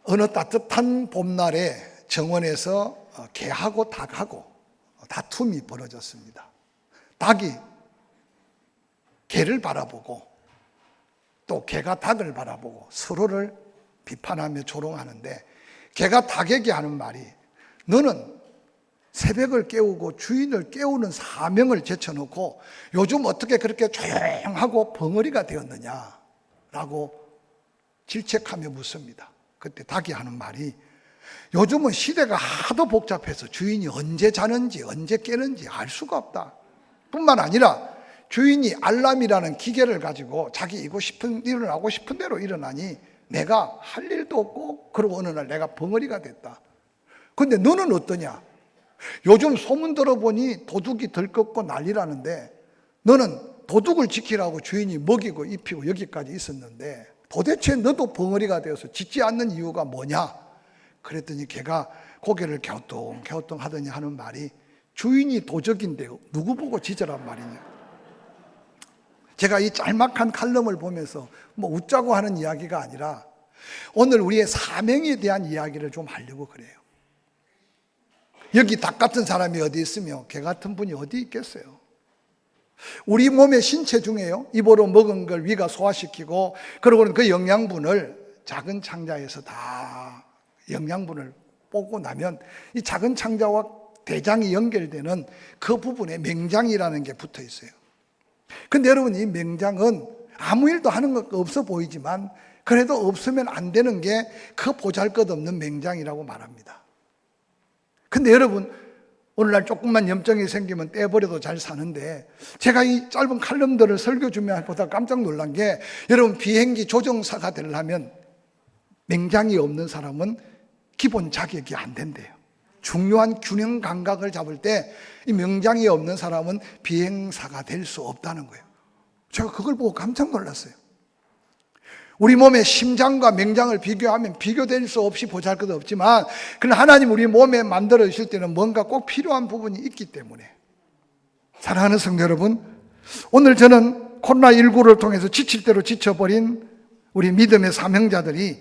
어느 따뜻한 봄날에 정원에서 개하고 닭하고 다툼이 벌어졌습니다. 닭이 개를 바라보고 또 개가 닭을 바라보고 서로를 비판하며 조롱하는데, 개가 닭에게 하는 말이, 너는 새벽을 깨우고 주인을 깨우는 사명을 제쳐놓고 요즘 어떻게 그렇게 조용하고 벙어리가 되었느냐라고 질책하며 묻습니다. 그때 닭이 하는 말이, 요즘은 시대가 하도 복잡해서 주인이 언제 자는지 언제 깨는지 알 수가 없다. 뿐만 아니라 주인이 알람이라는 기계를 가지고 자기 일어나고 싶은 대로 일어나니 내가 할 일도 없고, 그러고 어느 날 내가 벙어리가 됐다. 근데 너는 어떠냐? 요즘 소문 들어보니 도둑이 들끓고 난리라는데, 너는 도둑을 지키라고 주인이 먹이고 입히고 여기까지 있었는데 도대체 너도 벙어리가 되어서 짖지 않는 이유가 뭐냐? 그랬더니 걔가 고개를 갸우뚱 하더니 하는 말이, 주인이 도적인데 누구 보고 짖으란 말이냐? 제가 이 짤막한 칼럼을 보면서 뭐 웃자고 하는 이야기가 아니라 오늘 우리의 사명에 대한 이야기를 좀 하려고 그래요. 여기 닭 같은 사람이 어디 있으며 개 같은 분이 어디 있겠어요? 우리 몸의 신체 중에요, 입으로 먹은 걸 위가 소화시키고, 그러고는 그 영양분을 작은 창자에서 다 영양분을 뽑고 나면 이 작은 창자와 대장이 연결되는 그 부분에 맹장이라는 게 붙어 있어요. 근데 여러분, 이 맹장은 아무 일도 하는 것 없어 보이지만 그래도 없으면 안 되는 게 그 보잘것없는 맹장이라고 말합니다. 근데 여러분, 오늘날 조금만 염증이 생기면 떼버려도 잘 사는데, 제가 이 짧은 칼럼들을 설교 준비할 보다 깜짝 놀란 게, 여러분 비행기 조종사가 되려면 맹장이 없는 사람은 기본 자격이 안 된대요. 중요한 균형 감각을 잡을 때 이 명장이 없는 사람은 비행사가 될 수 없다는 거예요. 제가 그걸 보고 깜짝 놀랐어요. 우리 몸의 심장과 맹장을 비교하면 비교될 수 없이 보잘것없지만, 그러나 하나님 우리 몸에 만들어 주실 때는 뭔가 꼭 필요한 부분이 있기 때문에. 사랑하는 성도 여러분, 오늘 저는 코로나19를 통해서 지칠 대로 지쳐버린 우리 믿음의 사명자들이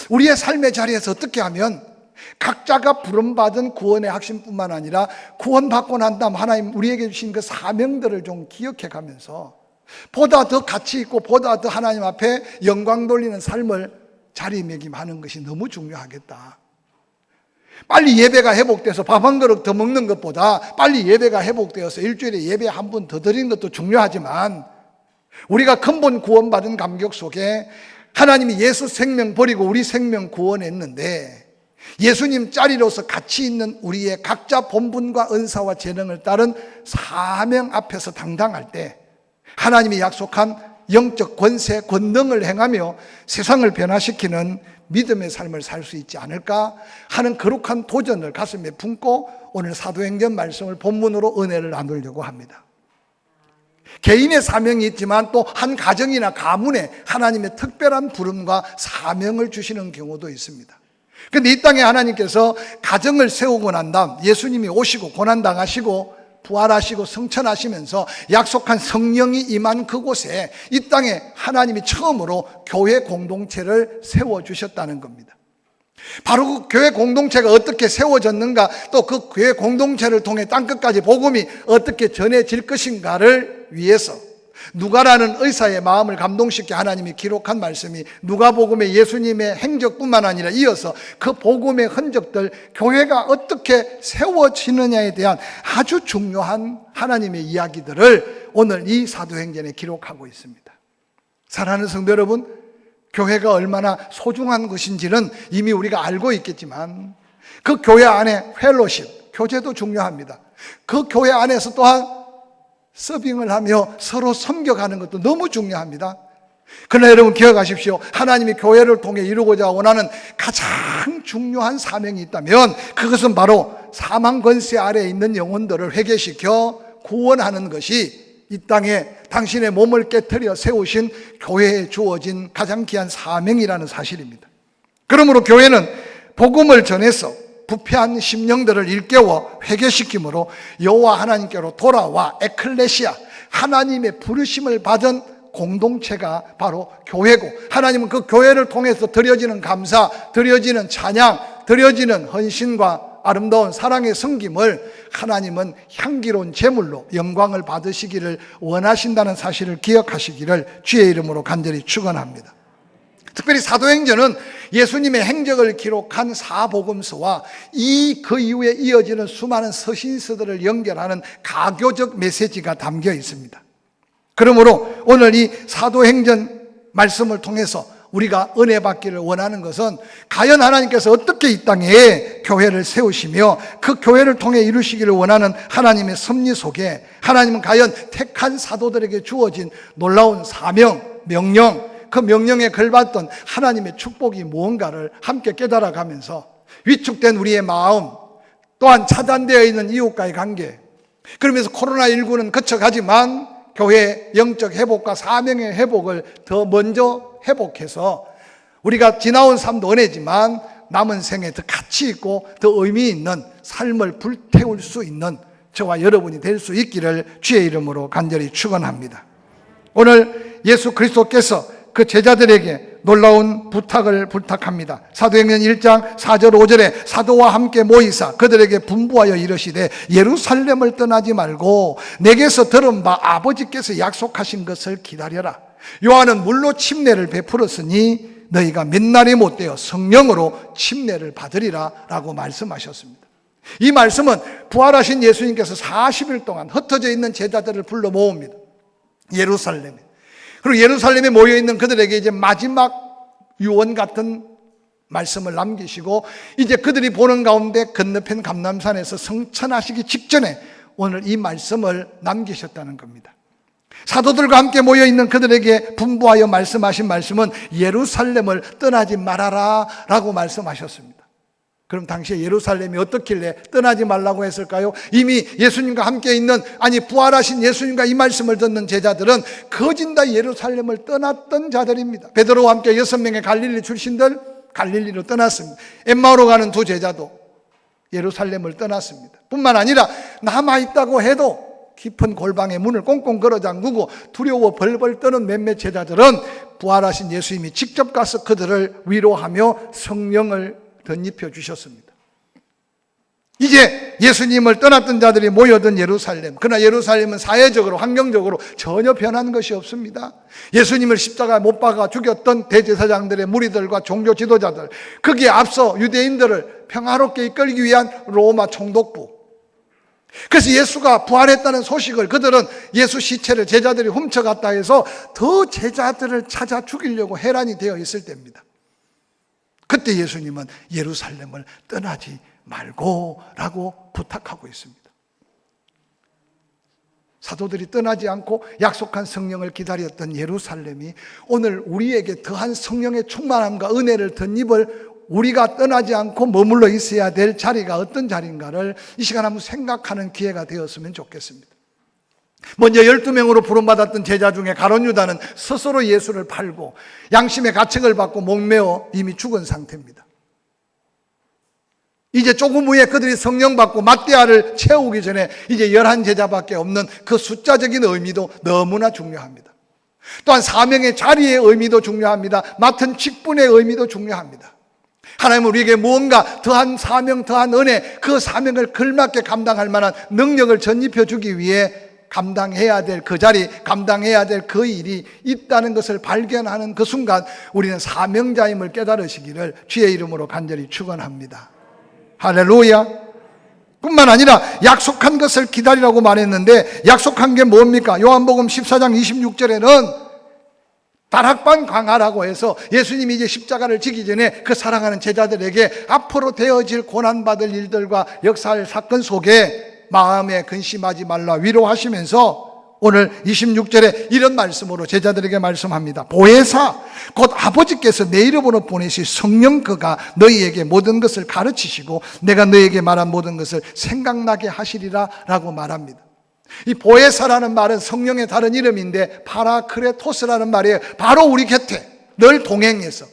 우리의 삶의 자리에서 어떻게 하면 각자가 부름받은 구원의 핵심뿐만 아니라 구원받고 난 다음 하나님 우리에게 주신 그 사명들을 좀 기억해 가면서 보다 더 가치 있고 보다 더 하나님 앞에 영광 돌리는 삶을 자리매김하는 것이 너무 중요하겠다. 빨리 예배가 회복돼서 밥 한 그릇 더 먹는 것보다 빨리 예배가 회복되어서 일주일에 예배 한 번 더 드리는 것도 중요하지만, 우리가 근본 구원받은 감격 속에 하나님이 예수 생명 버리고 우리 생명 구원했는데, 예수님 자리로서 가치 있는 우리의 각자 본분과 은사와 재능을 따른 사명 앞에서 당당할 때 하나님이 약속한 영적 권세, 권능을 행하며 세상을 변화시키는 믿음의 삶을 살 수 있지 않을까 하는 거룩한 도전을 가슴에 품고 오늘 사도행전 말씀을 본문으로 은혜를 나누려고 합니다. 개인의 사명이 있지만 또 한 가정이나 가문에 하나님의 특별한 부름과 사명을 주시는 경우도 있습니다. 그런데 이 땅에 하나님께서 가정을 세우고 난 다음 예수님이 오시고 고난당하시고 부활하시고 성천하시면서 약속한 성령이 임한 그곳에 이 땅에 하나님이 처음으로 교회 공동체를 세워주셨다는 겁니다. 바로 그 교회 공동체가 어떻게 세워졌는가, 또 그 교회 공동체를 통해 땅끝까지 복음이 어떻게 전해질 것인가를 위해서 누가라는 의사의 마음을 감동시켜 하나님이 기록한 말씀이 누가복음의 예수님의 행적뿐만 아니라 이어서 그 복음의 흔적들, 교회가 어떻게 세워지느냐에 대한 아주 중요한 하나님의 이야기들을 오늘 이 사도행전에 기록하고 있습니다. 사랑하는 성도 여러분, 교회가 얼마나 소중한 것인지는 이미 우리가 알고 있겠지만 그 교회 안에 펠로십, 교제도 중요합니다. 그 교회 안에서 또한 서빙을 하며 서로 섬겨가는 것도 너무 중요합니다. 그러나 여러분 기억하십시오. 하나님이 교회를 통해 이루고자 원하는 가장 중요한 사명이 있다면 그것은 바로 사망 권세 아래에 있는 영혼들을 회개시켜 구원하는 것이 이 땅에 당신의 몸을 깨트려 세우신 교회에 주어진 가장 귀한 사명이라는 사실입니다. 그러므로 교회는 복음을 전해서 부패한 심령들을 일깨워 회개시킴으로 여호와 하나님께로 돌아와 에클레시아, 하나님의 부르심을 받은 공동체가 바로 교회고, 하나님은 그 교회를 통해서 드려지는 감사, 드려지는 찬양, 드려지는 헌신과 아름다운 사랑의 섬김을 하나님은 향기로운 제물로 영광을 받으시기를 원하신다는 사실을 기억하시기를 주의 이름으로 간절히 축원합니다. 특별히 사도행전은 예수님의 행적을 기록한 사복음서와 그 이후에 이어지는 수많은 서신서들을 연결하는 가교적 메시지가 담겨 있습니다. 그러므로 오늘 이 사도행전 말씀을 통해서 우리가 은혜 받기를 원하는 것은 과연 하나님께서 어떻게 이 땅에 교회를 세우시며 그 교회를 통해 이루시기를 원하는 하나님의 섭리 속에 하나님은 과연 택한 사도들에게 주어진 놀라운 사명, 명령, 그 명령에 걸맞던 하나님의 축복이 무언가를 함께 깨달아가면서 위축된 우리의 마음, 또한 차단되어 있는 이웃과의 관계, 그러면서 코로나19는 거쳐가지만 교회의 영적 회복과 사명의 회복을 더 먼저 회복해서 우리가 지나온 삶도 은혜지만 남은 생에 더 가치 있고 더 의미 있는 삶을 불태울 수 있는 저와 여러분이 될 수 있기를 주의 이름으로 간절히 축원합니다. 오늘 예수 그리스도께서 그 제자들에게 놀라운 부탁을 부탁합니다. 사도행전 1장 4절 5절에 사도와 함께 모이사 그들에게 분부하여 이르시되 예루살렘을 떠나지 말고 내게서 들은 바 아버지께서 약속하신 것을 기다려라. 요한은 물로 침례를 베풀었으니 너희가 몇 날이 못되어 성령으로 침례를 받으리라 라고 말씀하셨습니다. 이 말씀은 부활하신 예수님께서 40일 동안 흩어져 있는 제자들을 불러 모읍니다. 예루살렘에. 그리고 예루살렘에 모여있는 그들에게 이제 마지막 유언 같은 말씀을 남기시고 이제 그들이 보는 가운데 건너편 감람산에서 성천하시기 직전에 오늘 이 말씀을 남기셨다는 겁니다. 사도들과 함께 모여있는 그들에게 분부하여 말씀하신 말씀은 예루살렘을 떠나지 말아라 라고 말씀하셨습니다. 그럼 당시에 예루살렘이 어떻길래 떠나지 말라고 했을까요? 이미 예수님과 함께 있는, 부활하신 예수님과 이 말씀을 듣는 제자들은 거진 다 예루살렘을 떠났던 자들입니다. 베드로와 함께 6명의 갈릴리 출신들 갈릴리로 떠났습니다. 엠마오로 가는 두 제자도 예루살렘을 떠났습니다. 뿐만 아니라 남아있다고 해도 깊은 골방의 문을 꽁꽁 걸어 잠그고 두려워 벌벌 떠는 몇몇 제자들은 부활하신 예수님이 직접 가서 그들을 위로하며 성령을 덧입혀 주셨습니다. 이제 예수님을 떠났던 자들이 모여든 예루살렘, 그러나 예루살렘은 사회적으로 환경적으로 전혀 변한 것이 없습니다. 예수님을 십자가에 못 박아 죽였던 대제사장들의 무리들과 종교 지도자들, 거기에 앞서 유대인들을 평화롭게 이끌기 위한 로마 총독부, 그래서 예수가 부활했다는 소식을 그들은 예수 시체를 제자들이 훔쳐갔다 해서 더 제자들을 찾아 죽이려고 해란이 되어 있을 때입니다. 그때 예수님은 예루살렘을 떠나지 말고 라고 부탁하고 있습니다. 사도들이 떠나지 않고 약속한 성령을 기다렸던 예루살렘이 오늘 우리에게 더한 성령의 충만함과 은혜를 덧입을 우리가 떠나지 않고 머물러 있어야 될 자리가 어떤 자리인가를 이 시간 한번 생각하는 기회가 되었으면 좋겠습니다. 먼저 12명으로 부름받았던 제자 중에 가룟 유다는 스스로 예수를 팔고 양심의 가책을 받고 목매어 이미 죽은 상태입니다. 이제 조금 후에 그들이 성령 받고 마띠아를 채우기 전에 이제 11제자밖에 없는 그 숫자적인 의미도 너무나 중요합니다. 또한 사명의 자리의 의미도 중요합니다. 맡은 직분의 의미도 중요합니다. 하나님은 우리에게 무언가 더한 사명, 더한 은혜, 그 사명을 걸맞게 감당할 만한 능력을 전입해 주기 위해 감당해야 될 그 자리, 감당해야 될 그 일이 있다는 것을 발견하는 그 순간 우리는 사명자임을 깨달으시기를 주의 이름으로 간절히 축원합니다. 할렐루야. 뿐만 아니라 약속한 것을 기다리라고 말했는데 약속한 게 뭡니까? 요한복음 14장 26절에는 다락방 강화라고 해서 예수님이 이제 십자가를 지기 전에 그 사랑하는 제자들에게 앞으로 되어질 고난받을 일들과 역사할 사건 속에 마음에 근심하지 말라 위로하시면서 오늘 26절에 이런 말씀으로 제자들에게 말씀합니다. 보혜사 곧 아버지께서 내 이름으로 보내실 성령 그가 너희에게 모든 것을 가르치시고 내가 너희에게 말한 모든 것을 생각나게 하시리라 라고 말합니다. 이 보혜사라는 말은 성령의 다른 이름인데 파라크레토스라는 말이에요. 바로 우리 곁에 늘 동행해서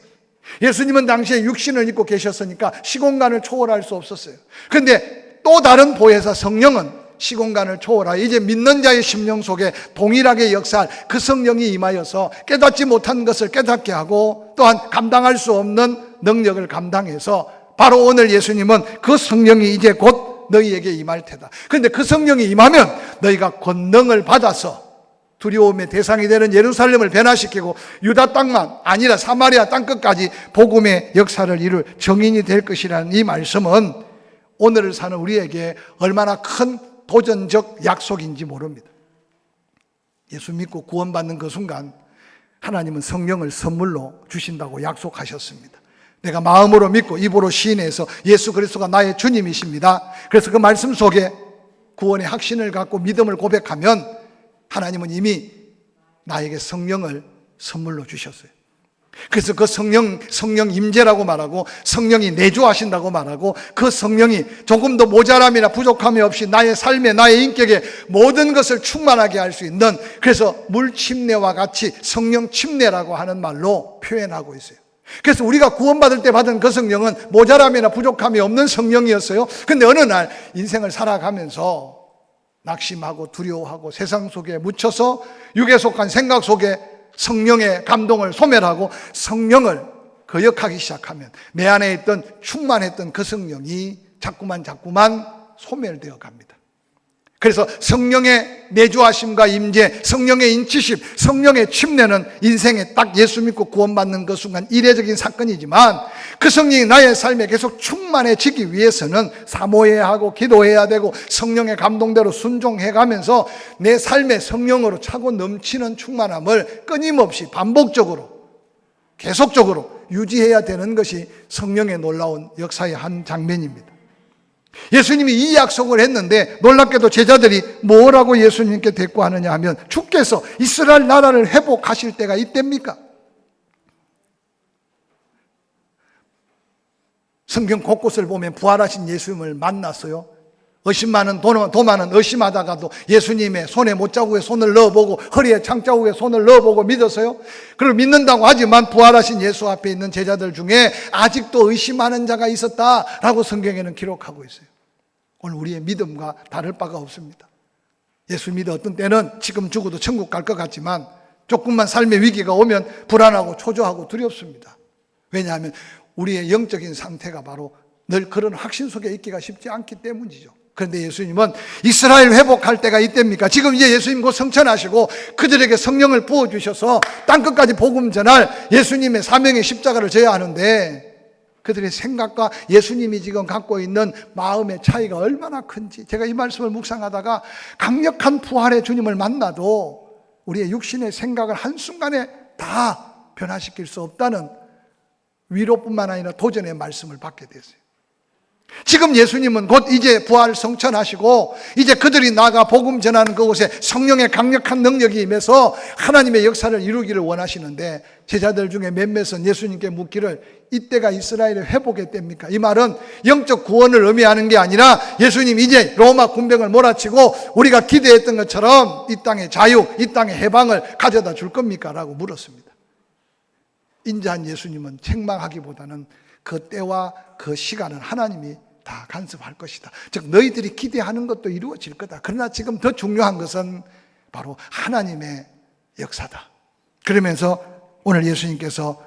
예수님은 당시에 육신을 입고 계셨으니까 시공간을 초월할 수 없었어요. 그런데 또 다른 보혜사 성령은 시공간을 초월하여 이제 믿는 자의 심령 속에 동일하게 역사할 그 성령이 임하여서 깨닫지 못한 것을 깨닫게 하고 또한 감당할 수 없는 능력을 감당해서 바로 오늘 예수님은 그 성령이 이제 곧 너희에게 임할 테다. 그런데 그 성령이 임하면 너희가 권능을 받아서 두려움의 대상이 되는 예루살렘을 변화시키고 유다 땅만 아니라 사마리아 땅끝까지 복음의 역사를 이룰 정인이 될 것이라는 이 말씀은 오늘을 사는 우리에게 얼마나 큰 도전적 약속인지 모릅니다. 예수 믿고 구원받는 그 순간 하나님은 성령을 선물로 주신다고 약속하셨습니다. 내가 마음으로 믿고 입으로 시인해서 예수 그리스도가 나의 주님이십니다. 그래서 그 말씀 속에 구원의 확신을 갖고 믿음을 고백하면 하나님은 이미 나에게 성령을 선물로 주셨어요. 그래서 그 성령 임재라고 말하고 성령이 내주하신다고 말하고 그 성령이 조금도 모자람이나 부족함이 없이 나의 삶에 나의 인격에 모든 것을 충만하게 할 수 있는, 그래서 물 침례와 같이 성령 침례라고 하는 말로 표현하고 있어요. 그래서 우리가 구원받을 때 받은 그 성령은 모자람이나 부족함이 없는 성령이었어요. 근데 어느 날 인생을 살아가면서 낙심하고 두려워하고 세상 속에 묻혀서 육에 속한 생각 속에 성령의 감동을 소멸하고 성령을 거역하기 시작하면 내 안에 있던 충만했던 그 성령이 자꾸만 소멸되어 갑니다. 그래서 성령의 내주하심과 임재, 성령의 인치심, 성령의 침례는 인생에 딱 예수 믿고 구원받는 그 순간 이례적인 사건이지만 그 성령이 나의 삶에 계속 충만해지기 위해서는 사모해야 하고 기도해야 되고 성령의 감동대로 순종해가면서 내 삶의 성령으로 차고 넘치는 충만함을 끊임없이 반복적으로 계속적으로 유지해야 되는 것이 성령의 놀라운 역사의 한 장면입니다. 예수님이 이 약속을 했는데 놀랍게도 제자들이 뭐라고 예수님께 대꾸하느냐 하면 주께서 이스라엘 나라를 회복하실 때가 이때입니까? 성경 곳곳을 보면 부활하신 예수님을 만났어요. 의심 많은 도마는 의심하다가도 예수님의 손에 못자국에 손을 넣어보고 허리에 창자국에 손을 넣어보고 믿었어요. 그걸 믿는다고 하지만 부활하신 예수 앞에 있는 제자들 중에 아직도 의심하는 자가 있었다라고 성경에는 기록하고 있어요. 오늘 우리의 믿음과 다를 바가 없습니다. 예수 믿어 어떤 때는 지금 죽어도 천국 갈 것 같지만 조금만 삶의 위기가 오면 불안하고 초조하고 두렵습니다. 왜냐하면 우리의 영적인 상태가 바로 늘 그런 확신 속에 있기가 쉽지 않기 때문이죠. 그런데 예수님은 이스라엘 회복할 때가 이때입니까? 지금 이제 예수님 곧 성천하시고 그들에게 성령을 부어주셔서 땅끝까지 복음 전할 예수님의 사명의 십자가를 져야 하는데 그들의 생각과 예수님이 지금 갖고 있는 마음의 차이가 얼마나 큰지, 제가 이 말씀을 묵상하다가 강력한 부활의 주님을 만나도 우리의 육신의 생각을 한순간에 다 변화시킬 수 없다는 위로뿐만 아니라 도전의 말씀을 받게 됐어요. 지금 예수님은 곧 이제 부활 성천하시고 이제 그들이 나가 복음 전하는 그곳에 성령의 강력한 능력이 임해서 하나님의 역사를 이루기를 원하시는데 제자들 중에 몇몇은 예수님께 묻기를 이때가 이스라엘의 회복의 때입니까? 이 말은 영적 구원을 의미하는 게 아니라 예수님 이제 로마 군병을 몰아치고 우리가 기대했던 것처럼 이 땅의 자유, 이 땅의 해방을 가져다 줄 겁니까? 라고 물었습니다. 인자한 예수님은 책망하기보다는 그 때와 그 시간은 하나님이 다 간섭할 것이다. 즉 너희들이 기대하는 것도 이루어질 거다. 그러나 지금 더 중요한 것은 바로 하나님의 역사다. 그러면서 오늘 예수님께서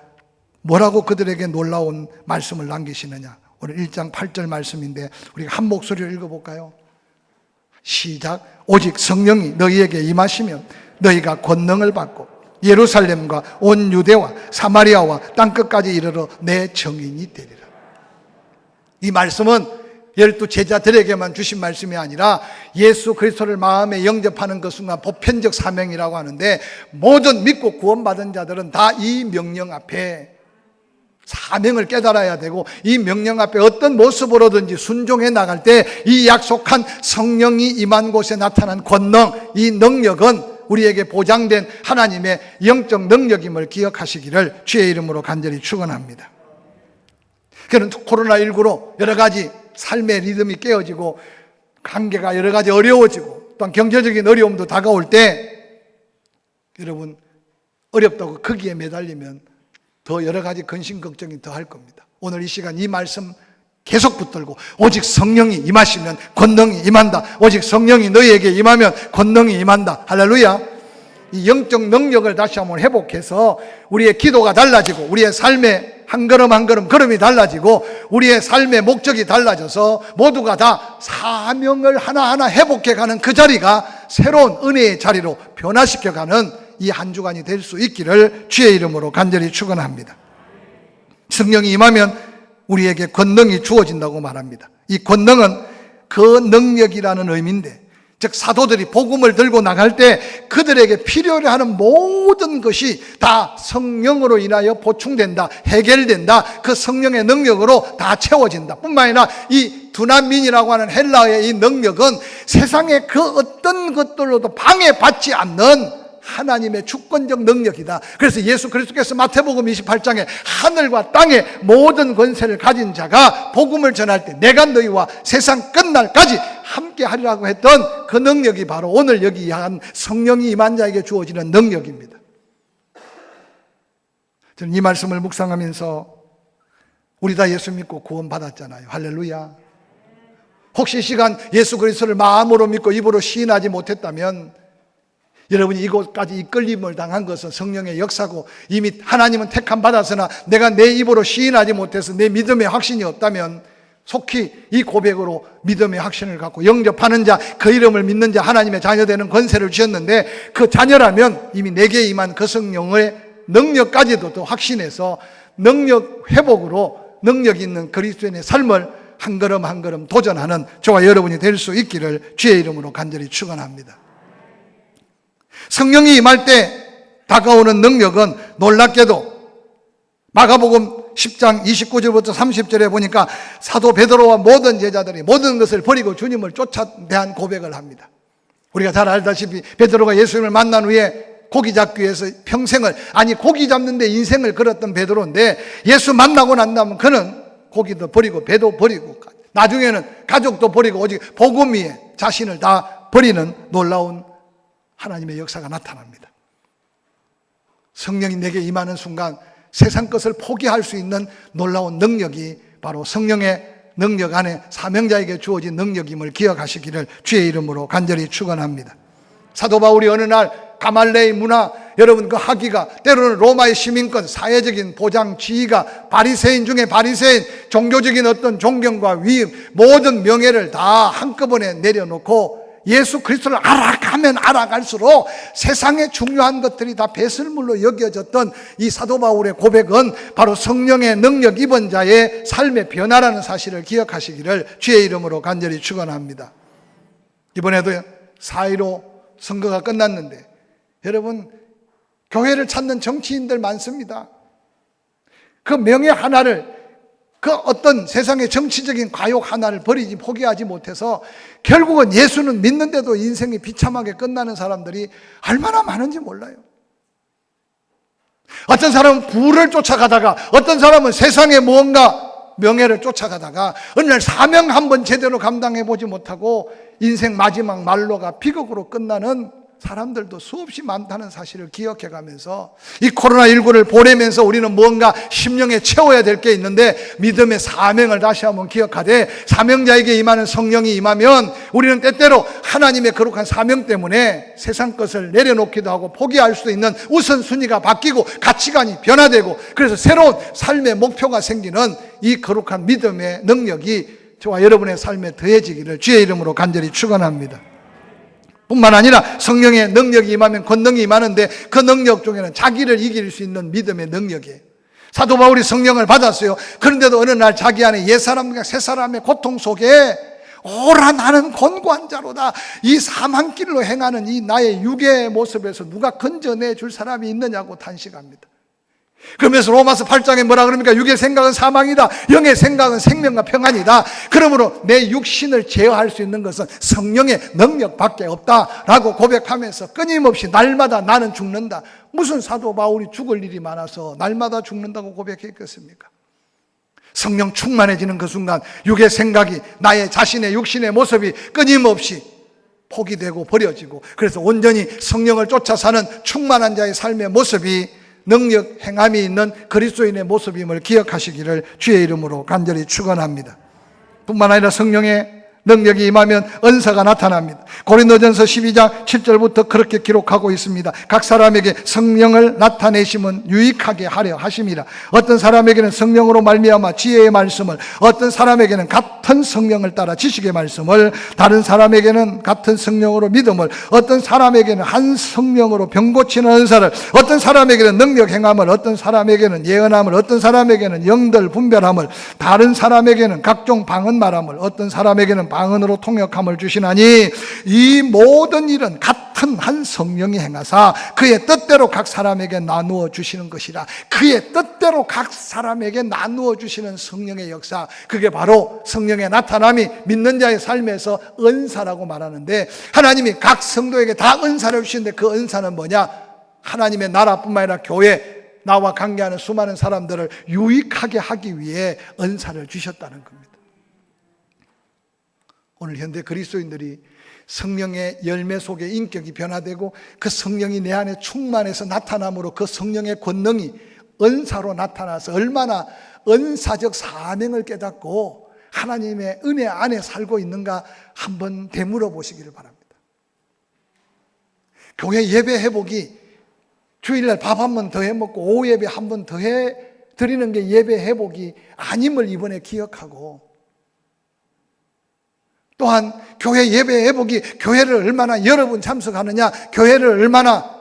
뭐라고 그들에게 놀라운 말씀을 남기시느냐. 오늘 1장 8절 말씀인데 우리가 한 목소리로 읽어볼까요? 시작. 오직 성령이 너희에게 임하시면 너희가 권능을 받고 예루살렘과 온 유대와 사마리아와 땅끝까지 이르러 내 증인이 되리라. 이 말씀은 12 제자들에게만 주신 말씀이 아니라 예수 그리스도를 마음에 영접하는 그 순간 보편적 사명이라고 하는데 모든 믿고 구원받은 자들은 다 이 명령 앞에 사명을 깨달아야 되고 이 명령 앞에 어떤 모습으로든지 순종해 나갈 때 이 약속한 성령이 임한 곳에 나타난 권능, 이 능력은 우리에게 보장된 하나님의 영적 능력임을 기억하시기를 주의 이름으로 간절히 축원합니다. 그는 코로나19로 여러 가지 삶의 리듬이 깨어지고 관계가 여러 가지 어려워지고 또한 경제적인 어려움도 다가올 때 여러분 어렵다고 거기에 매달리면 더 여러 가지 근심 걱정이 더 할 겁니다. 오늘 이 시간 이 말씀 계속 붙들고 오직 성령이 임하시면 권능이 임한다. 오직 성령이 너희에게 임하면 권능이 임한다. 할렐루야. 이 영적 능력을 다시 한번 회복해서 우리의 기도가 달라지고 우리의 삶의 한 걸음 한 걸음 걸음이 달라지고 우리의 삶의 목적이 달라져서 모두가 다 사명을 하나하나 회복해가는 그 자리가 새로운 은혜의 자리로 변화시켜가는 이 한 주간이 될 수 있기를 주의 이름으로 간절히 축원합니다. 성령이 임하면 우리에게 권능이 주어진다고 말합니다. 이 권능은 그 능력이라는 의미인데, 즉 사도들이 복음을 들고 나갈 때 그들에게 필요로 하는 모든 것이 다 성령으로 인하여 보충된다, 해결된다. 그 성령의 능력으로 다 채워진다. 뿐만 아니라 이 두나민이라고 하는 헬라어의 이 능력은 세상의 그 어떤 것들로도 방해받지 않는 하나님의 주권적 능력이다. 그래서 예수 그리스도께서 마태복음 28장에 하늘과 땅의 모든 권세를 가진 자가 복음을 전할 때 내가 너희와 세상 끝날까지 함께 하리라고 했던 그 능력이 바로 오늘 여기 한 성령이 임한 자에게 주어지는 능력입니다. 저는 이 말씀을 묵상하면서 우리 다 예수 믿고 구원 받았잖아요. 할렐루야. 혹시 이 시간 예수 그리스도를 마음으로 믿고 입으로 시인하지 못했다면 여러분이 이곳까지 이끌림을 당한 것은 성령의 역사고, 이미 하나님은 택함 받았으나 내가 내 입으로 시인하지 못해서 내 믿음의 확신이 없다면 속히 이 고백으로 믿음의 확신을 갖고 영접하는 자, 그 이름을 믿는 자, 하나님의 자녀 되는 권세를 주셨는데 그 자녀라면 이미 내게 임한 그 성령의 능력까지도 또 확신해서 능력 회복으로 능력 있는 그리스도인의 삶을 한 걸음 한 걸음 도전하는 저와 여러분이 될 수 있기를 주의 이름으로 간절히 축원합니다. 성령이 임할 때 다가오는 능력은 놀랍게도 마가복음 10장 29절부터 30절에 보니까 사도 베드로와 모든 제자들이 모든 것을 버리고 주님을 쫓아대한 고백을 합니다. 우리가 잘 알다시피 베드로가 예수님을 만난 후에 고기 잡기 위해서 평생을, 아니 고기 잡는데 인생을 걸었던 베드로인데 예수 만나고 난 다음에 그는 고기도 버리고 배도 버리고 나중에는 가족도 버리고 오직 복음 위에 자신을 다 버리는 놀라운 하나님의 역사가 나타납니다. 성령이 내게 임하는 순간 세상 것을 포기할 수 있는 놀라운 능력이 바로 성령의 능력 안에 사명자에게 주어진 능력임을 기억하시기를 주의 이름으로 간절히 축원합니다. 사도 바울이 어느 날 가말레의 문화, 여러분 그 학위가 때로는 로마의 시민권, 사회적인 보장, 지위가 바리새인 중에 바리새인, 종교적인 어떤 존경과 위임, 모든 명예를 다 한꺼번에 내려놓고 예수 그리스도를 알아가면 알아갈수록 세상의 중요한 것들이 다 배설물로 여겨졌던 이 사도 바울의 고백은 바로 성령의 능력 입은 자의 삶의 변화라는 사실을 기억하시기를 주의 이름으로 간절히 축원합니다. 이번에도 4.15 선거가 끝났는데 여러분 교회를 찾는 정치인들 많습니다. 그 명예 하나를, 그 어떤 세상의 정치적인 과욕 하나를 포기하지 못해서 결국은 예수는 믿는데도 인생이 비참하게 끝나는 사람들이 얼마나 많은지 몰라요. 어떤 사람은 부를 쫓아가다가, 어떤 사람은 세상의 무언가 명예를 쫓아가다가 어느 날 사명 한번 제대로 감당해 보지 못하고 인생 마지막 말로가 비극으로 끝나는 사람들도 수없이 많다는 사실을 기억해 가면서 이 코로나19를 보내면서 우리는 뭔가 심령에 채워야 될 게 있는데 믿음의 사명을 다시 한번 기억하되, 사명자에게 임하는 성령이 임하면 우리는 때때로 하나님의 거룩한 사명 때문에 세상 것을 내려놓기도 하고 포기할 수도 있는 우선순위가 바뀌고 가치관이 변화되고, 그래서 새로운 삶의 목표가 생기는 이 거룩한 믿음의 능력이 저와 여러분의 삶에 더해지기를 주의 이름으로 간절히 축원합니다. 뿐만 아니라 성령의 능력이 임하면 권능이 임하는데 그 능력 중에는 자기를 이길 수 있는 믿음의 능력이에요. 사도 바울이 성령을 받았어요. 그런데도 어느 날 자기 안에 옛사람과 새사람의 고통 속에 오라 나는 곤고한 자로다, 이 사망길로 행하는 이 나의 육의 모습에서 누가 건져내 줄 사람이 있느냐고 탄식합니다. 그러면서 로마서 8장에 뭐라 그럽니까? 육의 생각은 사망이다, 영의 생각은 생명과 평안이다. 그러므로 내 육신을 제어할 수 있는 것은 성령의 능력밖에 없다라고 고백하면서 끊임없이 날마다 나는 죽는다. 무슨 사도 바울이 죽을 일이 많아서 날마다 죽는다고 고백했겠습니까? 성령 충만해지는 그 순간 육의 생각이, 나의 자신의 육신의 모습이 끊임없이 포기되고 버려지고, 그래서 온전히 성령을 쫓아 사는 충만한 자의 삶의 모습이 능력 행함이 있는 그리스도인의 모습임을 기억하시기를 주의 이름으로 간절히 축원합니다. 뿐만 아니라 성령의 능력이 임하면 은사가 나타납니다. 고린도전서 12장 7절부터 그렇게 기록하고 있습니다. 각 사람에게 성령을 나타내심은 유익하게 하려 하심이라. 어떤 사람에게는 성령으로 말미암아 지혜의 말씀을, 어떤 사람에게는 같은 성령을 따라 지식의 말씀을, 다른 사람에게는 같은 성령으로 믿음을, 어떤 사람에게는 한 성령으로 병 고치는 은사를, 어떤 사람에게는 능력 행함을, 어떤 사람에게는 예언함을, 어떤 사람에게는 영들 분별함을, 다른 사람에게는 각종 방언 말함을, 어떤 사람에게는 방언으로 통역함을 주시나니 이 모든 일은 같은 한 성령이 행하사 그의 뜻대로 각 사람에게 나누어 주시는 것이라. 그의 뜻대로 각 사람에게 나누어 주시는 성령의 역사, 그게 바로 성령의 나타남이 믿는 자의 삶에서 은사라고 말하는데, 하나님이 각 성도에게 다 은사를 주시는데 그 은사는 뭐냐? 하나님의 나라뿐만 아니라 교회, 나와 관계하는 수많은 사람들을 유익하게 하기 위해 은사를 주셨다는 겁니다. 오늘 현대 그리스도인들이 성령의 열매 속에 인격이 변화되고 그 성령이 내 안에 충만해서 나타남으로 그 성령의 권능이 은사로 나타나서 얼마나 은사적 사명을 깨닫고 하나님의 은혜 안에 살고 있는가 한번 되물어 보시기를 바랍니다. 교회 예배 회복이 주일날 밥 한 번 더 해먹고 오후 예배 한 번 더 해 드리는 게 예배 회복이 아님을 이번에 기억하고, 또한 교회 예배 회복이 교회를 얼마나 여러 분 참석하느냐, 교회를 얼마나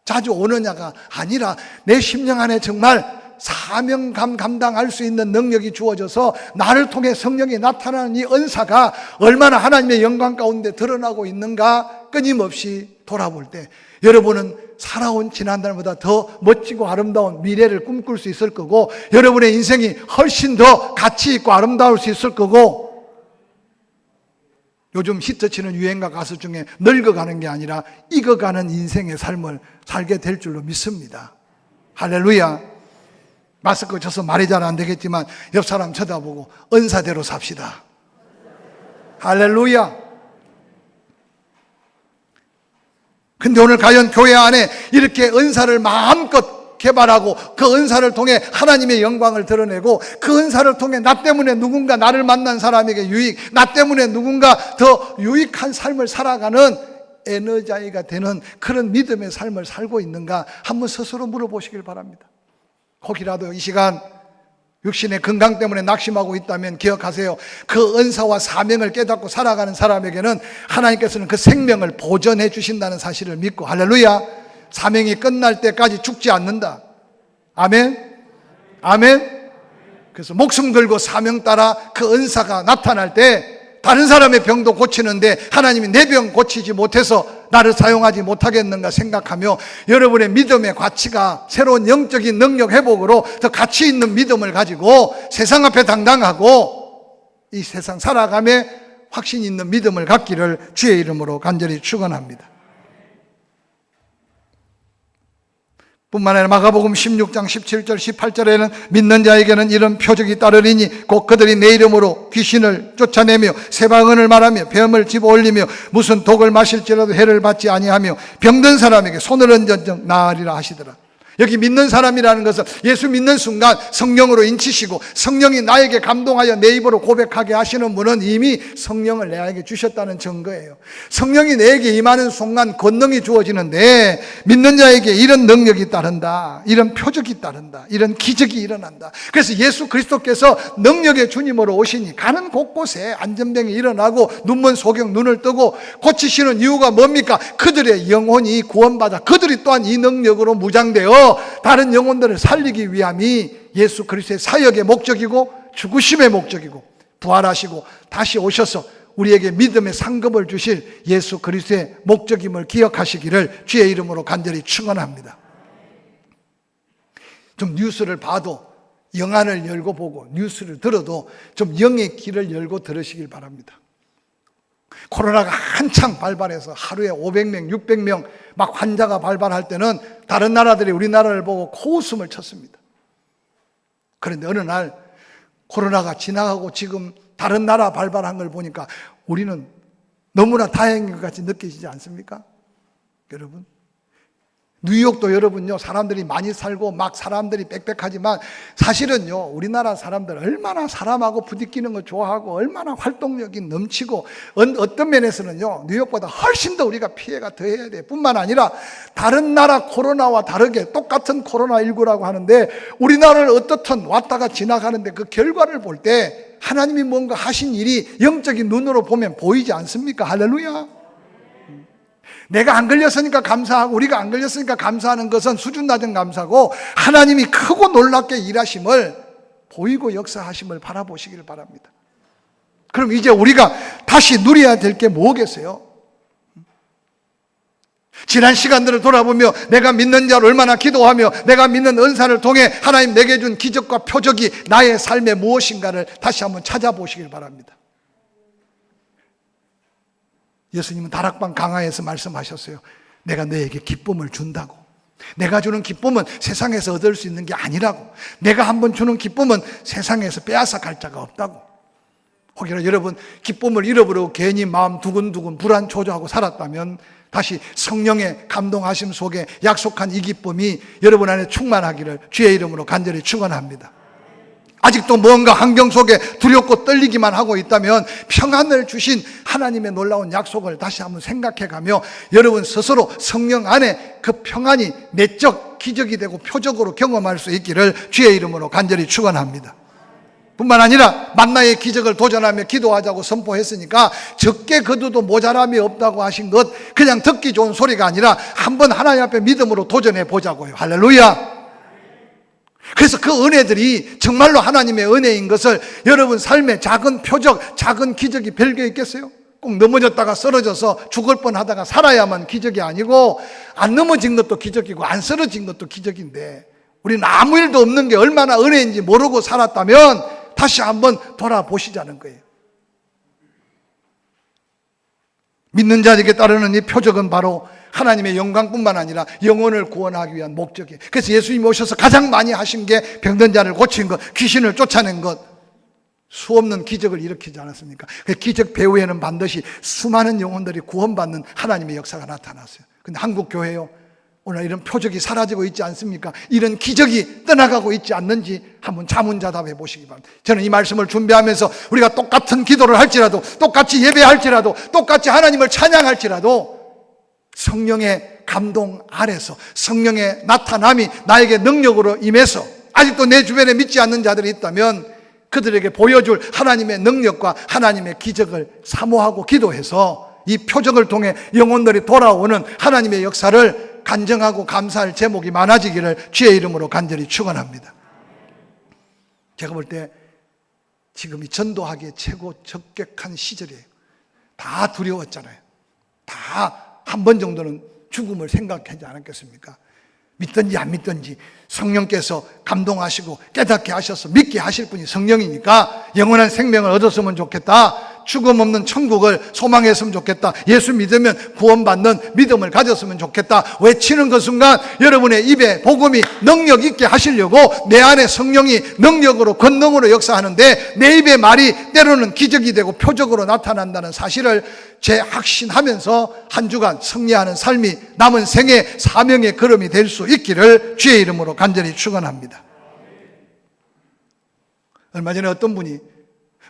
자주 오느냐가 아니라 내 심령 안에 정말 사명감 감당할 수 있는 능력이 주어져서 나를 통해 성령이 나타나는 이 은사가 얼마나 하나님의 영광 가운데 드러나고 있는가 끊임없이 돌아볼 때 여러분은 살아온 지난날보다 더 멋지고 아름다운 미래를 꿈꿀 수 있을 거고, 여러분의 인생이 훨씬 더 가치 있고 아름다울 수 있을 거고, 요즘 히트치는 유행가 가수 중에 늙어가는 게 아니라 익어가는 인생의 삶을 살게 될 줄로 믿습니다. 할렐루야. 마스크 쳐서 말이 잘 안 되겠지만 옆 사람 쳐다보고 은사대로 삽시다. 할렐루야. 근데 오늘 과연 교회 안에 이렇게 은사를 마음껏 개발하고 그 은사를 통해 하나님의 영광을 드러내고 그 은사를 통해 나 때문에 누군가 나를 만난 사람에게 유익, 나 때문에 누군가 더 유익한 삶을 살아가는 에너자이가 되는 그런 믿음의 삶을 살고 있는가 한번 스스로 물어보시길 바랍니다. 혹이라도 이 시간 육신의 건강 때문에 낙심하고 있다면 기억하세요. 그 은사와 사명을 깨닫고 살아가는 사람에게는 하나님께서는 그 생명을 보존해 주신다는 사실을 믿고, 할렐루야, 사명이 끝날 때까지 죽지 않는다. 아멘. 아멘. 그래서 목숨 걸고 사명 따라 그 은사가 나타날 때 다른 사람의 병도 고치는데 하나님이 내 병 고치지 못해서 나를 사용하지 못하겠는가 생각하며 여러분의 믿음의 가치가 새로운 영적인 능력 회복으로 더 가치 있는 믿음을 가지고 세상 앞에 당당하고 이 세상 살아감에 확신 있는 믿음을 갖기를 주의 이름으로 간절히 축원합니다. 뿐만 아니라 마가복음 16장 17절 18절에는 믿는 자에게는 이런 표적이 따르리니 곧 그들이 내 이름으로 귀신을 쫓아내며 새방언을 말하며 뱀을 집어올리며 무슨 독을 마실지라도 해를 받지 아니하며 병든 사람에게 손을 얹어 나으리라 하시더라. 여기 믿는 사람이라는 것은 예수 믿는 순간 성령으로 인치시고 성령이 나에게 감동하여 내 입으로 고백하게 하시는 분은 이미 성령을 내게 주셨다는 증거예요. 성령이 내게 임하는 순간 권능이 주어지는데 믿는 자에게 이런 능력이 따른다, 이런 표적이 따른다, 이런 기적이 일어난다. 그래서 예수 그리스도께서 능력의 주님으로 오시니 가는 곳곳에 안전병이 일어나고 눈먼 소경 눈을 뜨고 고치시는 이유가 뭡니까? 그들의 영혼이 구원받아 그들이 또한 이 능력으로 무장되어 다른 영혼들을 살리기 위함이 예수 그리스도의 사역의 목적이고 죽으심의 목적이고 부활하시고 다시 오셔서 우리에게 믿음의 상급을 주실 예수 그리스도의 목적임을 기억하시기를 주의 이름으로 간절히 축원합니다. 좀 뉴스를 봐도 영안을 열고 보고 뉴스를 들어도 좀 영의 길을 열고 들으시길 바랍니다. 코로나가 한창 발발해서 하루에 500명, 600명 막 환자가 발발할 때는 다른 나라들이 우리나라를 보고 코웃음을 쳤습니다. 그런데 어느 날 코로나가 지나가고 지금 다른 나라 발발한 걸 보니까 우리는 너무나 다행인 것 같이 느끼시지 않습니까? 여러분, 뉴욕도 여러분요, 사람들이 많이 살고 막 사람들이 빽빽하지만 사실은요, 우리나라 사람들 얼마나 사람하고 부딪히는 거 좋아하고 얼마나 활동력이 넘치고 어떤 면에서는요, 뉴욕보다 훨씬 더 우리가 피해가 더해야 돼. 뿐만 아니라 다른 나라 코로나와 다르게 똑같은 코로나19라고 하는데 우리나라를 어떻든 왔다가 지나가는데 그 결과를 볼 때 하나님이 뭔가 하신 일이 영적인 눈으로 보면 보이지 않습니까? 할렐루야. 내가 안 걸렸으니까 감사하고 우리가 안 걸렸으니까 감사하는 것은 수준 낮은 감사고 하나님이 크고 놀랍게 일하심을 보이고 역사하심을 바라보시길 바랍니다. 그럼 이제 우리가 다시 누려야 될 게 뭐겠어요? 지난 시간들을 돌아보며 내가 믿는 자를 얼마나 기도하며 내가 믿는 은사를 통해 하나님 내게 준 기적과 표적이 나의 삶에 무엇인가를 다시 한번 찾아보시길 바랍니다. 예수님은 다락방 강화에서 말씀하셨어요. 내가 너에게 기쁨을 준다고. 내가 주는 기쁨은 세상에서 얻을 수 있는 게 아니라고. 내가 한번 주는 기쁨은 세상에서 빼앗아 갈 자가 없다고. 혹여나 여러분 기쁨을 잃어버리고 괜히 마음 두근두근 불안초조하고 살았다면 다시 성령의 감동하심 속에 약속한 이 기쁨이 여러분 안에 충만하기를 주의 이름으로 간절히 축원합니다. 아직도 뭔가 환경 속에 두렵고 떨리기만 하고 있다면 평안을 주신 하나님의 놀라운 약속을 다시 한번 생각해가며 여러분 스스로 성령 안에 그 평안이 내적 기적이 되고 표적으로 경험할 수 있기를 주의 이름으로 간절히 축원합니다. 뿐만 아니라 만나의 기적을 도전하며 기도하자고 선포했으니까 적게 거둬도 모자람이 없다고 하신 것 그냥 듣기 좋은 소리가 아니라 한번 하나님 앞에 믿음으로 도전해 보자고요. 할렐루야. 그래서 그 은혜들이 정말로 하나님의 은혜인 것을 여러분 삶의 작은 표적, 작은 기적이 별게 있겠어요? 꼭 넘어졌다가 쓰러져서 죽을 뻔하다가 살아야만 기적이 아니고 안 넘어진 것도 기적이고 안 쓰러진 것도 기적인데 우리는 아무 일도 없는 게 얼마나 은혜인지 모르고 살았다면 다시 한번 돌아보시자는 거예요. 믿는 자에게 따르는 이 표적은 바로 하나님의 영광뿐만 아니라 영혼을 구원하기 위한 목적이에요. 그래서 예수님이 오셔서 가장 많이 하신 게 병든 자를 고친 것, 귀신을 쫓아낸 것, 수없는 기적을 일으키지 않았습니까? 그 기적 배후에는 반드시 수많은 영혼들이 구원받는 하나님의 역사가 나타났어요. 근데 한국 교회요, 오늘 이런 표적이 사라지고 있지 않습니까? 이런 기적이 떠나가고 있지 않는지 한번 자문자답해 보시기 바랍니다. 저는 이 말씀을 준비하면서 우리가 똑같은 기도를 할지라도, 똑같이 예배할지라도, 똑같이 하나님을 찬양할지라도 성령의 감동 아래서 성령의 나타남이 나에게 능력으로 임해서 아직도 내 주변에 믿지 않는 자들이 있다면 그들에게 보여줄 하나님의 능력과 하나님의 기적을 사모하고 기도해서 이 표적을 통해 영혼들이 돌아오는 하나님의 역사를 간증하고 감사할 제목이 많아지기를 주의 이름으로 간절히 축원합니다. 제가 볼 때 지금이 전도하기에 최고 적격한 시절이에요. 다 두려웠잖아요. 다 한 번 정도는 죽음을 생각하지 않았겠습니까? 믿든지 안 믿든지 성령께서 감동하시고 깨닫게 하셔서 믿게 하실 분이 성령이니까 영원한 생명을 얻었으면 좋겠다. 죽음 없는 천국을 소망했으면 좋겠다. 예수 믿으면 구원받는 믿음을 가졌으면 좋겠다. 외치는 그 순간 여러분의 입에 복음이 능력 있게 하시려고 내 안에 성령이 능력으로 권능으로 역사하는데 내 입의 말이 때로는 기적이 되고 표적으로 나타난다는 사실을 재확신하면서 한 주간 승리하는 삶이 남은 생의 사명의 걸음이 될 수 있기를 주의 이름으로 간절히 축원합니다. 얼마 전에 어떤 분이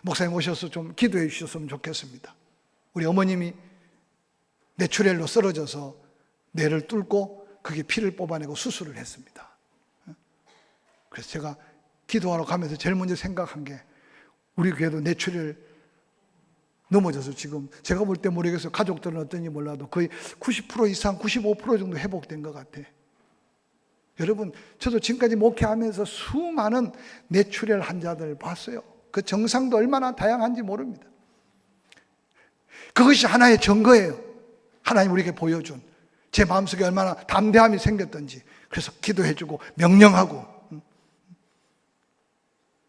목사님 오셔서 좀 기도해 주셨으면 좋겠습니다. 우리 어머님이 뇌출혈로 쓰러져서 뇌를 뚫고 그게 피를 뽑아내고 수술을 했습니다. 그래서 제가 기도하러 가면서 제일 먼저 생각한 게 우리 교회도 뇌출혈 넘어져서 지금 제가 볼 때 모르겠어요. 가족들은 어떤지 몰라도 거의 90% 이상 95% 정도 회복된 것 같아. 여러분, 저도 지금까지 목회하면서 수많은 뇌출혈 환자들 봤어요. 그 정상도 얼마나 다양한지 모릅니다. 그것이 하나의 증거예요. 하나님 우리에게 보여준 제 마음속에 얼마나 담대함이 생겼던지. 그래서 기도해주고 명령하고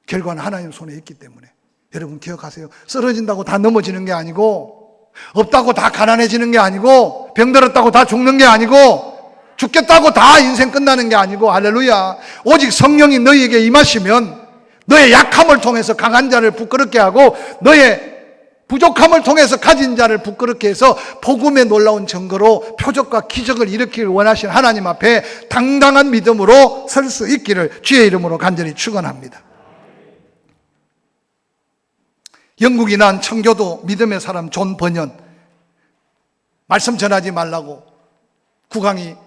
결과는 하나님 손에 있기 때문에 여러분 기억하세요. 쓰러진다고 다 넘어지는 게 아니고 없다고 다 가난해지는 게 아니고 병들었다고 다 죽는 게 아니고 죽겠다고 다 인생 끝나는 게 아니고 할렐루야. 오직 성령이 너희에게 임하시면 너의 약함을 통해서 강한 자를 부끄럽게 하고 너의 부족함을 통해서 가진 자를 부끄럽게 해서 복음의 놀라운 증거로 표적과 기적을 일으키길 원하시는 하나님 앞에 당당한 믿음으로 설 수 있기를 주의 이름으로 간절히 축원합니다. 영국이 난 청교도 믿음의 사람 존 버년, 말씀 전하지 말라고 국왕이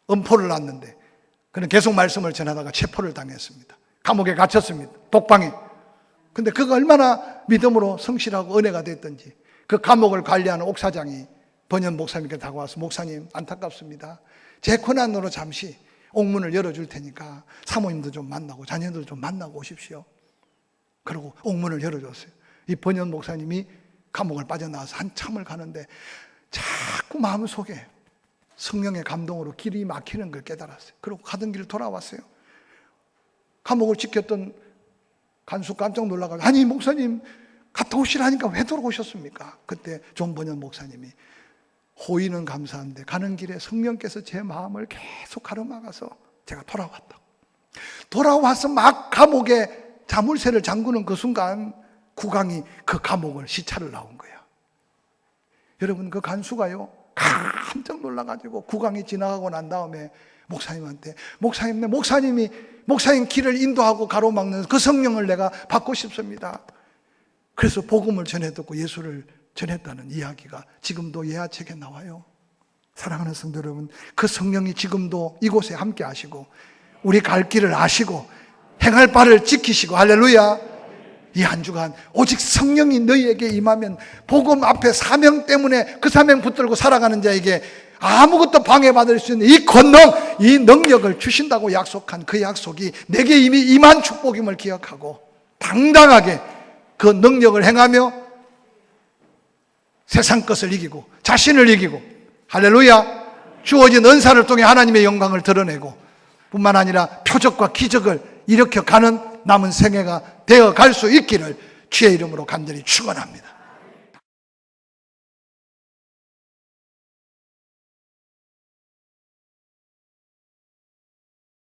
엄포를 놨는데 그는 계속 말씀을 전하다가 체포를 당했습니다. 감옥에 갇혔습니다. 독방에. 근데 그가 얼마나 믿음으로 성실하고 은혜가 됐던지 그 감옥을 관리하는 옥사장이 버년 목사님께 다가와서 목사님 안타깝습니다. 제 권한으로 잠시 옥문을 열어줄 테니까 사모님도 좀 만나고 자녀들 좀 만나고 오십시오. 그리고 옥문을 열어줬어요. 이 버년 목사님이 감옥을 빠져나와서 한참을 가는데 자꾸 마음속에 성령의 감동으로 길이 막히는 걸 깨달았어요. 그리고 가던 길 돌아왔어요. 감옥을 지켰던 간수 깜짝 놀라가지고 아니 목사님 갔다 오시라니까 왜 돌아오셨습니까? 그때 존 버년 목사님이 호의는 감사한데 가는 길에 성령께서 제 마음을 계속 가로막아서 제가 돌아왔다고. 돌아와서 막 감옥에 자물쇠를 잠그는 그 순간 국왕이 그 감옥을 시찰을 나온 거예요. 여러분 그 간수가요 깜짝 놀라가지고 국왕이 지나가고 난 다음에 목사님한테 목사님이 목사님 길을 인도하고 가로막는 그 성령을 내가 받고 싶습니다. 그래서 복음을 전해듣고 예수를 전했다는 이야기가 지금도 예화책에 나와요. 사랑하는 성도 여러분, 그 성령이 지금도 이곳에 함께 하시고 우리 갈 길을 아시고 행할 바를 지키시고 할렐루야. 이 한 주간 오직 성령이 너희에게 임하면 복음 앞에 사명 때문에 그 사명 붙들고 살아가는 자에게 아무것도 방해받을 수 있는 이 권능, 이 능력을 주신다고 약속한 그 약속이 내게 이미 임한 축복임을 기억하고 당당하게 그 능력을 행하며 세상 것을 이기고 자신을 이기고 할렐루야 주어진 은사를 통해 하나님의 영광을 드러내고 뿐만 아니라 표적과 기적을 일으켜가는 남은 생애가 되어갈 수 있기를 주의 이름으로 간절히 축원합니다.